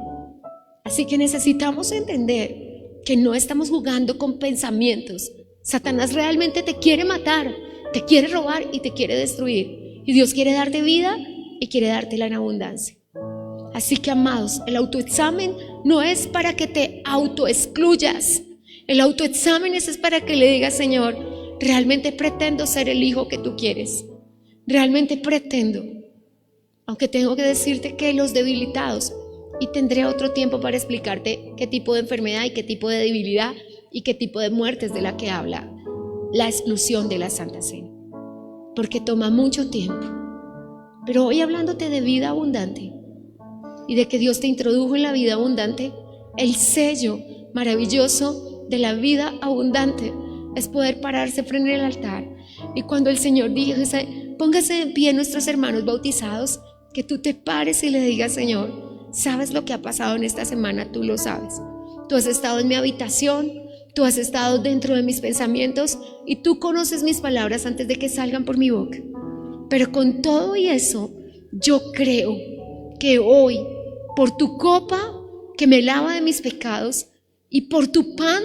Así que necesitamos entender que no estamos jugando con pensamientos. Satanás realmente te quiere matar, te quiere robar y te quiere destruir. Y Dios quiere darte vida y quiere dártela en abundancia. Así que, amados, el autoexamen no es para que te autoexcluyas. El autoexamen es para que le digas, Señor, realmente pretendo ser el hijo que tú quieres. Realmente pretendo. Aunque tengo que decirte que los debilitados, y tendré otro tiempo para explicarte qué tipo de enfermedad y qué tipo de debilidad y qué tipo de muerte es de la que habla la exclusión de la Santa Cena, porque toma mucho tiempo. Pero hoy, hablándote de vida abundante y de que Dios te introdujo en la vida abundante, el sello maravilloso de la vida abundante es poder pararse frente al altar. Y cuando el Señor dijo, póngase en pie nuestros hermanos bautizados, que tú te pares y le digas, Señor, ¿sabes lo que ha pasado en esta semana? Tú lo sabes. Tú has estado en mi habitación, tú has estado dentro de mis pensamientos y tú conoces mis palabras antes de que salgan por mi boca. Pero con todo y eso, yo creo que hoy, por tu copa que me lava de mis pecados y por tu pan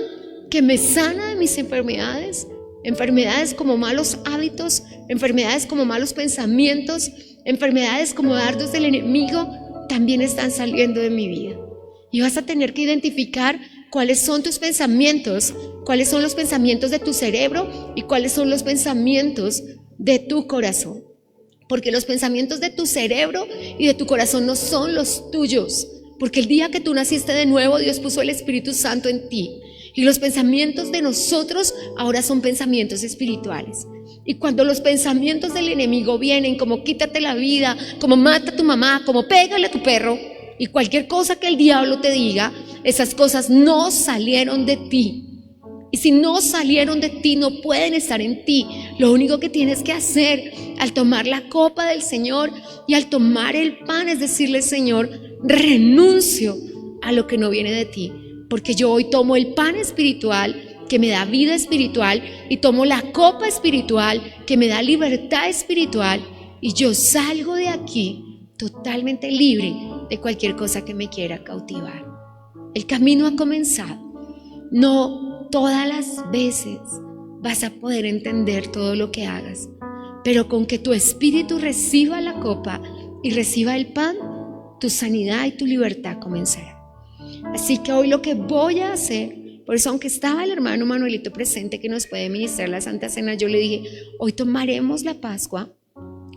que me sana de mis enfermedades, enfermedades como malos hábitos, enfermedades como malos pensamientos, enfermedades como dardos del enemigo, también están saliendo de mi vida. Y vas a tener que identificar cuáles son tus pensamientos, cuáles son los pensamientos de tu cerebro y cuáles son los pensamientos de tu corazón. Porque los pensamientos de tu cerebro y de tu corazón no son los tuyos. Porque el día que tú naciste de nuevo, Dios puso el Espíritu Santo en ti. Y los pensamientos de nosotros ahora son pensamientos espirituales. Y cuando los pensamientos del enemigo vienen, como quítate la vida, como mata a tu mamá, como pégale a tu perro, y cualquier cosa que el diablo te diga, esas cosas no salieron de ti. Y si no salieron de ti, no pueden estar en ti. Lo único que tienes que hacer al tomar la copa del Señor y al tomar el pan es decirle, Señor, renuncio a lo que no viene de ti. Porque yo hoy tomo el pan espiritual que me da vida espiritual y tomo la copa espiritual que me da libertad espiritual y yo salgo de aquí totalmente libre de cualquier cosa que me quiera cautivar. El camino ha comenzado. No todas las veces vas a poder entender todo lo que hagas, pero con que tu espíritu reciba la copa y reciba el pan, tu sanidad y tu libertad comenzará. Así que hoy lo que voy a hacer, por eso aunque estaba el hermano Manuelito presente que nos puede ministrar la Santa Cena, yo le dije, hoy tomaremos la Pascua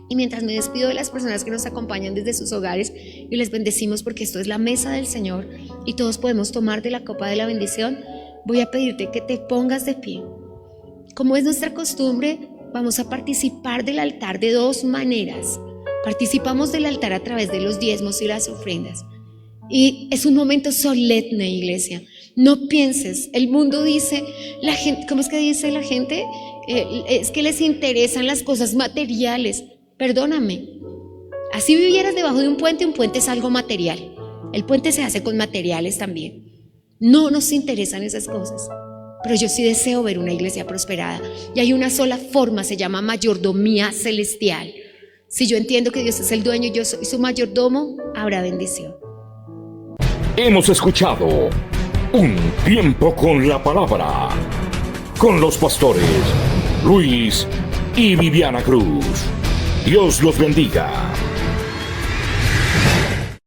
y mientras me despido de las personas que nos acompañan desde sus hogares y les bendecimos porque esto es la mesa del Señor y todos podemos tomar de la copa de la bendición, voy a pedirte que te pongas de pie. Como es nuestra costumbre, vamos a participar del altar de dos maneras. Participamos del altar a través de los diezmos y las ofrendas. Y es un momento solemne, iglesia. No pienses, el mundo dice, la gente, ¿cómo es que dice la gente? Es que les interesan las cosas materiales. Perdóname, así vivieras debajo de un puente es algo material. El puente se hace con materiales también. No nos interesan esas cosas. Pero yo sí deseo ver una iglesia prosperada. Y hay una sola forma, se llama mayordomía celestial. Si yo entiendo que Dios es el dueño y yo soy su mayordomo, habrá bendición. Hemos escuchado Un Tiempo con la Palabra, con los pastores Luis y Viviana Cruz. Dios los bendiga.